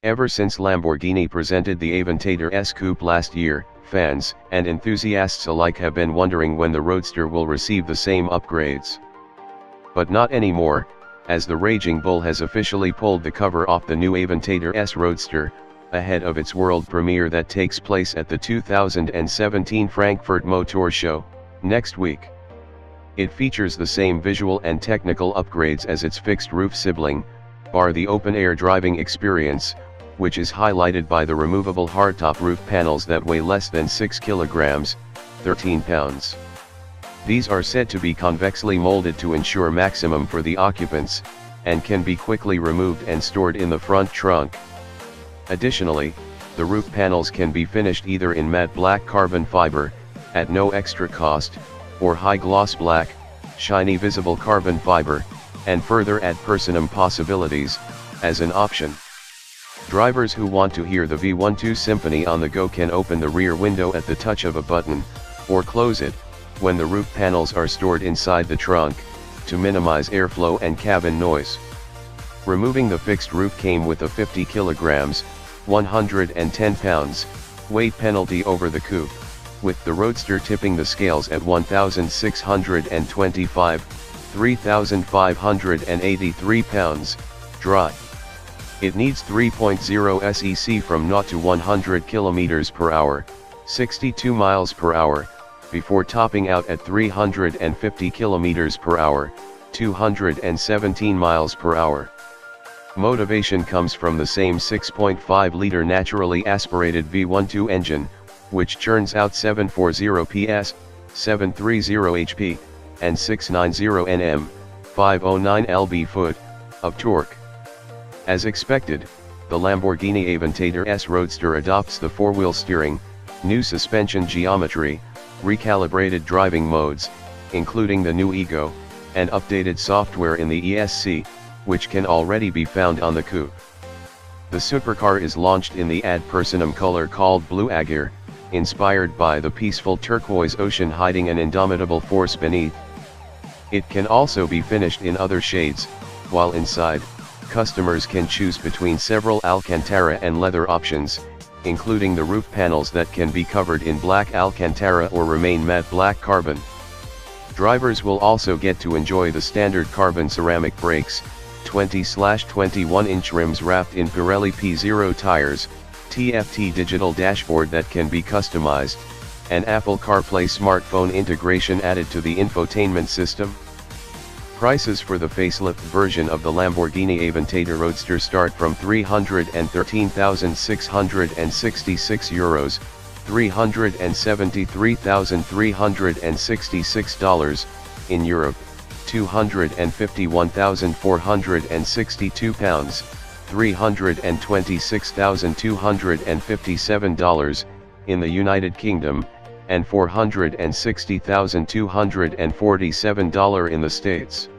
Ever since Lamborghini presented the Aventador S Coupe last year, fans and enthusiasts alike have been wondering when the Roadster will receive the same upgrades. But not anymore, as the Raging Bull has officially pulled the cover off the new Aventador S Roadster, ahead of its world premiere that takes place at the 2017 Frankfurt Motor Show, next week. It features the same visual and technical upgrades as its fixed-roof sibling, bar the open-air driving experience, which is highlighted by the removable hardtop roof panels that weigh less than 6 kilograms, 13 pounds. These are said to be convexly molded to ensure maximum for the occupants, and can be quickly removed and stored in the front trunk. Additionally, the roof panels can be finished either in matte black carbon fiber, at no extra cost, or high gloss black, shiny visible carbon fiber, and further add personam possibilities, as an option. Drivers who want to hear the V12 symphony on the go can open the rear window at the touch of a button, or close it, when the roof panels are stored inside the trunk, to minimize airflow and cabin noise. Removing the fixed roof came with a 50 kilograms, 110 pounds, weight penalty over the coupe, with the Roadster tipping the scales at 1,625, 3,583 pounds, dry. It needs 3.0 SEC from 0 to 100 km per hour, 62 miles per hour, before topping out at 350 km per hour, 217 miles per hour. Motivation comes from the same 6.5-liter naturally aspirated V12 engine, which churns out 740 PS, 730 HP, and 690 Nm, 509 lb-ft, of torque. As expected, the Lamborghini Aventador S Roadster adopts the four-wheel steering, new suspension geometry, recalibrated driving modes, including the new Ego, and updated software in the ESC, which can already be found on the coupe. The supercar is launched in the ad personam color called Blue Agate, inspired by the peaceful turquoise ocean hiding an indomitable force beneath. It can also be finished in other shades, while inside, customers can choose between several Alcantara and leather options, including the roof panels that can be covered in black Alcantara or remain matte black carbon. Drivers will also get to enjoy the standard carbon ceramic brakes, 20/21-inch rims wrapped in Pirelli P0 tires, TFT digital dashboard that can be customized, and Apple CarPlay smartphone integration added to the infotainment system. Prices for the facelift version of the Lamborghini Aventador Roadster start from €313,666, $373,366, in Europe, £251,462, $326,257, in the United Kingdom, and $460,247 in the States.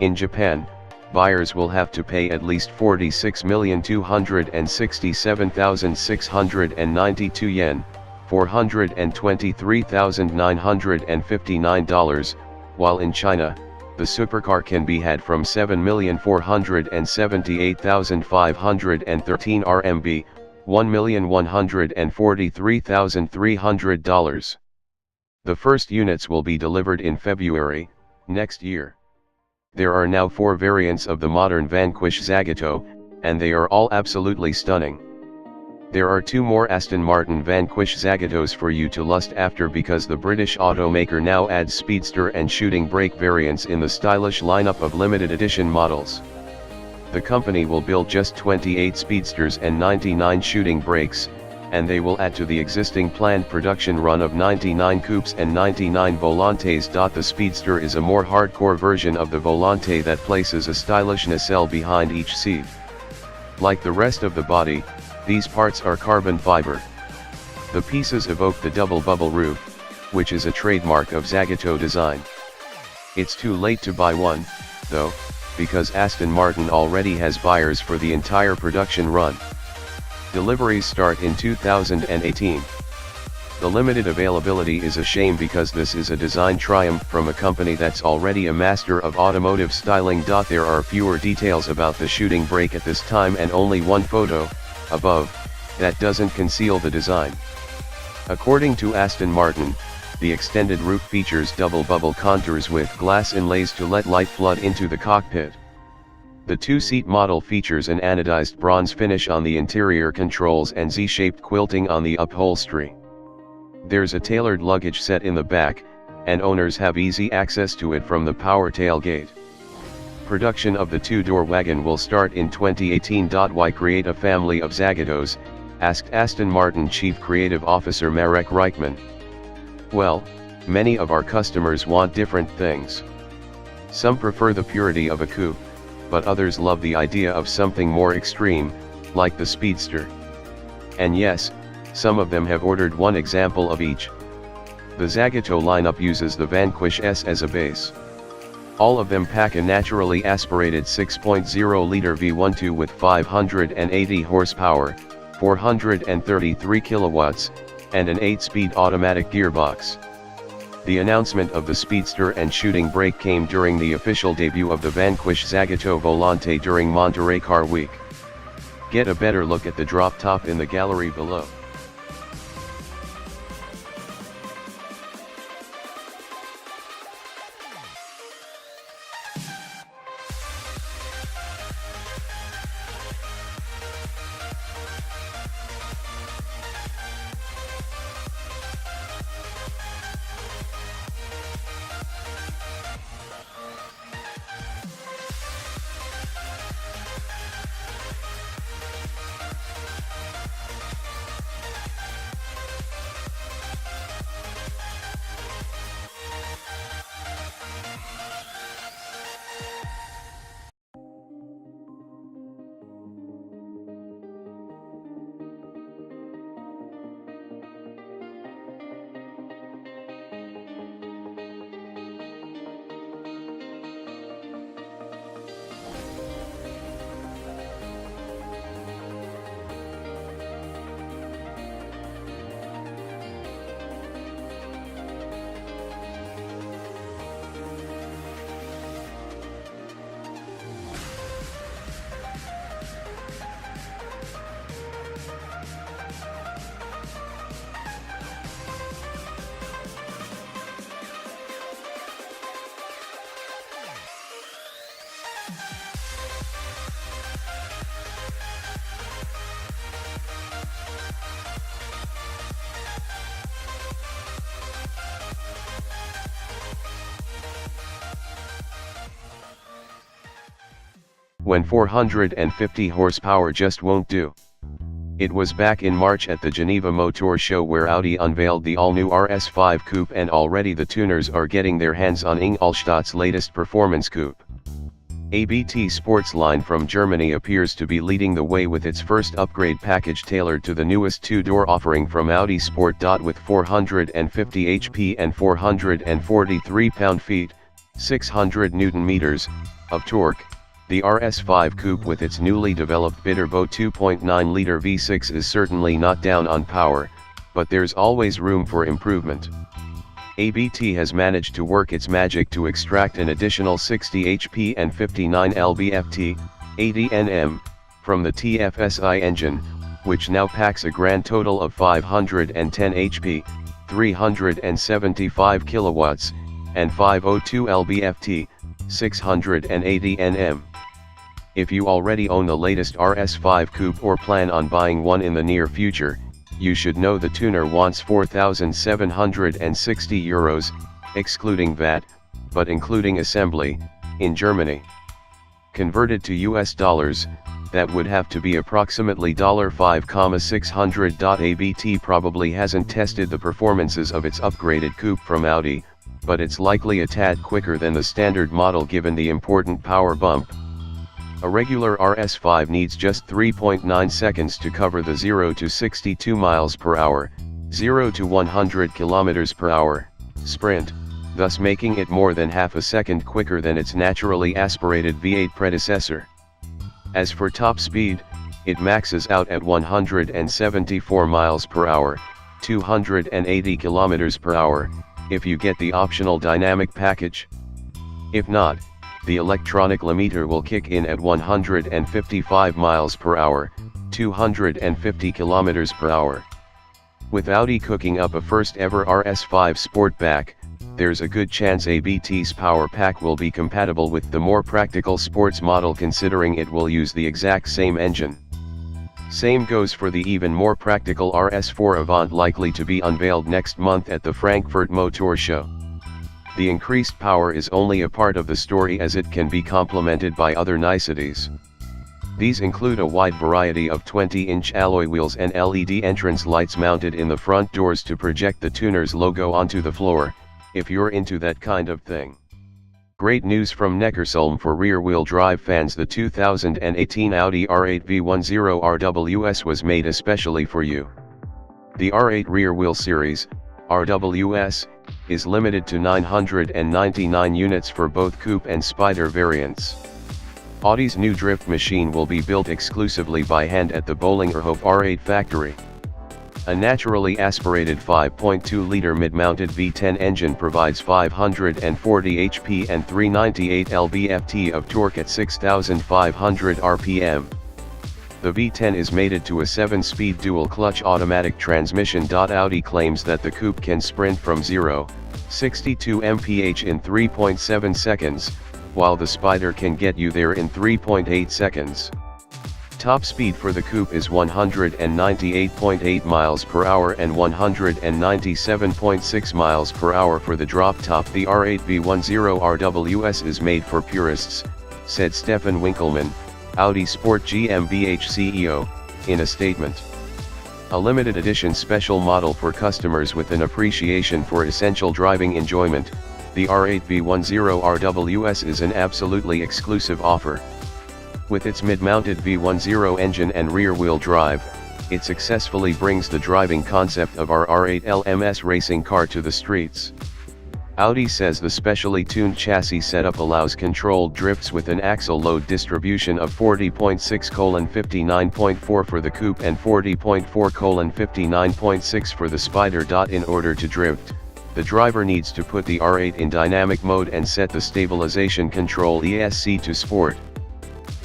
In Japan, buyers will have to pay at least 46,267,692 yen, $423,959, while in China, the supercar can be had from 7,478,513 RMB, $1,143,300. The first units will be delivered in February, next year. There are now 4 variants of the modern Vanquish Zagato, and they are all absolutely stunning. There are 2 more Aston Martin Vanquish Zagatos for you to lust after because the British automaker now adds Speedster and shooting brake variants in the stylish lineup of limited edition models. The company will build just 28 Speedsters and 99 shooting brakes, and they will add to the existing planned production run of 99 Coupes and 99 Volantes. The Speedster is a more hardcore version of the Volante that places a stylish nacelle behind each seat. Like the rest of the body, these parts are carbon fiber. The pieces evoke the double bubble roof, which is a trademark of Zagato design. It's too late to buy one, though, because Aston Martin already has buyers for the entire production run. Deliveries start in 2018. The limited availability is a shame because this is a design triumph from a company that's already a master of automotive styling. There are fewer details about the shooting brake at this time and only one photo, above, that doesn't conceal the design. According to Aston Martin, the extended roof features double bubble contours with glass inlays to let light flood into the cockpit. The two-seat model features an anodized bronze finish on the interior controls and Z-shaped quilting on the upholstery. There's a tailored luggage set in the back, and owners have easy access to it from the power tailgate. Production of the two-door wagon will start in 2018. Why create a family of Zagatos? Asked Aston Martin Chief Creative Officer Marek Reichman. Well, many of our customers want different things. Some prefer the purity of a coupe, but others love the idea of something more extreme, like the Speedster. And yes, some of them have ordered one example of each. The Zagato lineup uses the Vanquish S as a base. All of them pack a naturally aspirated 6.0-liter V10 with 580 horsepower, 433 kilowatts, and an 8-speed automatic gearbox. The announcement of the Speedster and shooting brake came during the official debut of the Vanquish Zagato Volante during Monterey Car Week. Get a better look at the drop top in the gallery below. When 450 horsepower just won't do. It was back in March at the Geneva Motor Show where Audi unveiled the all-new Rs5 Coupe, and already the tuners are getting their hands on Ingolstadt's latest performance coupe. ABT Sports line from Germany appears to be leading the way with its first upgrade package tailored to the newest two-door offering from Audi Sport. With 450 HP and 443 pound-feet, 600 Nm, of torque, the Rs5 Coupe with its newly developed Bitturbo 2.9-liter V6 is certainly not down on power, but there's always room for improvement. ABT has managed to work its magic to extract an additional 60 HP and 59 lb-ft, 80 Nm, from the TFSI engine, which now packs a grand total of 510 HP, 375 kilowatts, and 502 lb-ft, 680 Nm. If you already own the latest Rs5 Coupe or plan on buying one in the near future, you should know the tuner wants €4,760, excluding VAT, but including assembly, in Germany. Converted to US dollars, that would have to be approximately $5,600. ABT probably hasn't tested the performances of its upgraded coupe from Audi, but it's likely a tad quicker than the standard model given the important power bump. A regular Rs5 needs just 3.9 seconds to cover the 0 to 62 miles per hour, 0 to 100 kilometers per hour, sprint, thus making it more than half a second quicker than its naturally aspirated V8 predecessor. As for top speed, it maxes out at 174 miles per hour, 280 km per hour, if you get the optional dynamic package. If not, the electronic limiter will kick in at 155 miles per hour, 250 km per hour. With Audi cooking up a first ever Rs5 Sportback, there's a good chance ABT's power pack will be compatible with the more practical sports model, considering it will use the exact same engine. Same goes for the even more practical RS4 Avant, likely to be unveiled next month at the Frankfurt Motor Show. The increased power is only a part of the story, as it can be complemented by other niceties. These include a wide variety of 20-inch alloy wheels and LED entrance lights mounted in the front doors to project the tuner's logo onto the floor, if you're into that kind of thing. Great news from Neckarsulm for rear-wheel drive fans: the 2018 Audi R8 V10 Rws was made especially for you. The R8 rear-wheel series, RWS, is limited to 999 units for both coupe and Spider variants. Audi's new drift machine will be built exclusively by hand at the Bolingerhof R8 factory. A naturally aspirated 5.2-liter mid-mounted V10 engine provides 540 HP and 398 lb-ft of torque at 6,500 RPM. The V10 is mated to a 7-speed dual-clutch automatic transmission. Audi claims that the coupe can sprint from 0-62 mph in 3.7 seconds, while the Spider can get you there in 3.8 seconds. Top speed for the coupe is 198.8 miles per hour and 197.6 miles per hour for the drop top. The R8 V10 Rws is made for purists, said Stefan Winkelmann, Audi Sport GmbH CEO, in a statement. A limited edition special model for customers with an appreciation for essential driving enjoyment, the R8 V10 Rws is an absolutely exclusive offer. With its mid-mounted V10 engine and rear-wheel drive, it successfully brings the driving concept of our R8 LMS racing car to the streets. Audi says the specially tuned chassis setup allows controlled drifts with an axle load distribution of 40.6:59.4 for the coupe and 40.4:59.6 for the Spider. In order to drift, the driver needs to put the R8 in dynamic mode and set the stabilization control ESC to sport.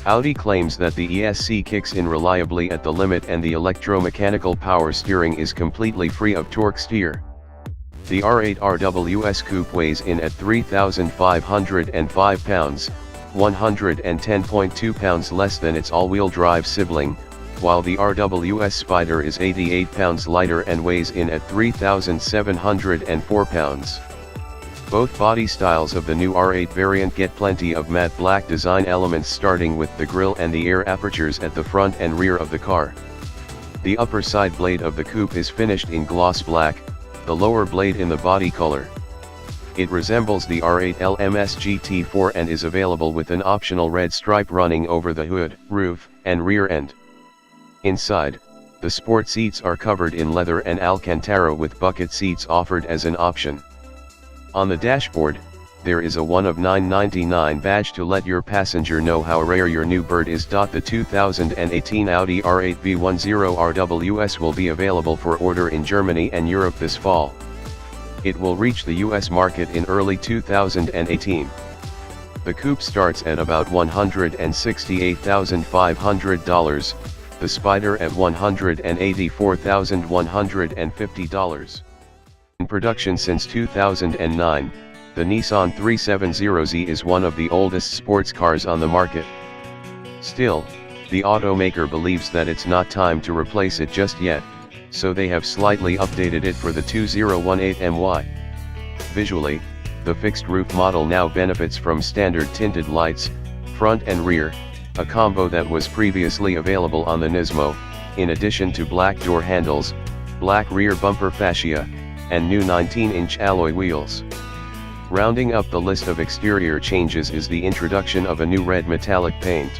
Audi claims that the ESC kicks in reliably at the limit and the electromechanical power steering is completely free of torque steer. The R8 RWS Coupe weighs in at 3,505 pounds, 110.2 pounds less than its all-wheel drive sibling, while the RWS Spider is 88 pounds lighter and weighs in at 3,704 pounds. Both body styles of the new R8 variant get plenty of matte black design elements, starting with the grille and the air apertures at the front and rear of the car. The upper side blade of the coupe is finished in gloss black, the lower blade in the body color. It resembles the R8 LMS GT4 and is available with an optional red stripe running over the hood, roof, and rear end. Inside, the sport seats are covered in leather and Alcantara with bucket seats offered as an option. On the dashboard, there is a 1 of 999 badge to let your passenger know how rare your new bird is. The 2018 Audi R8 V10 Rws will be available for order in Germany and Europe this fall. It will reach the US market in early 2018. The coupe starts at about $168,500, the Spider at $184,150. In production since 2009, the Nissan 370Z is one of the oldest sports cars on the market. Still, the automaker believes that it's not time to replace it just yet, so they have slightly updated it for the 2018 MY. Visually, the fixed roof model now benefits from standard tinted lights, front and rear, a combo that was previously available on the Nismo, in addition to black door handles, black rear bumper fascia, and new 19-inch alloy wheels. Rounding up the list of exterior changes is the introduction of a new red metallic paint.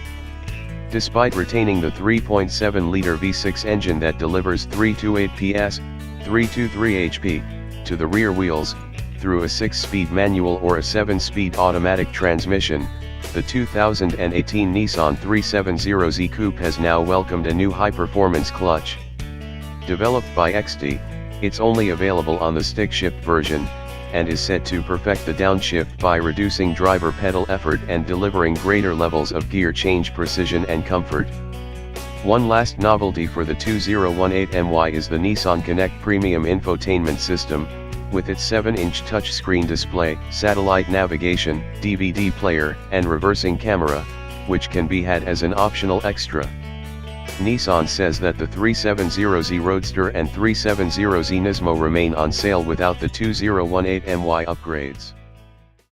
Despite retaining the 3.7-liter V6 engine that delivers 328 PS, 323 HP, to the rear wheels, through a 6-speed manual or a 7-speed automatic transmission, the 2018 Nissan 370Z Coupe has now welcomed a new high-performance clutch. Developed by XD, It's only available on the stick-shift version, and is said to perfect the downshift by reducing driver pedal effort and delivering greater levels of gear change precision and comfort. One last novelty for the 2018MY is the Nissan Connect Premium Infotainment System, with its 7-inch touchscreen display, satellite navigation, DVD player, and reversing camera, which can be had as an optional extra. Nissan says that the 370Z Roadster and 370Z Nismo remain on sale without the 2018MY upgrades.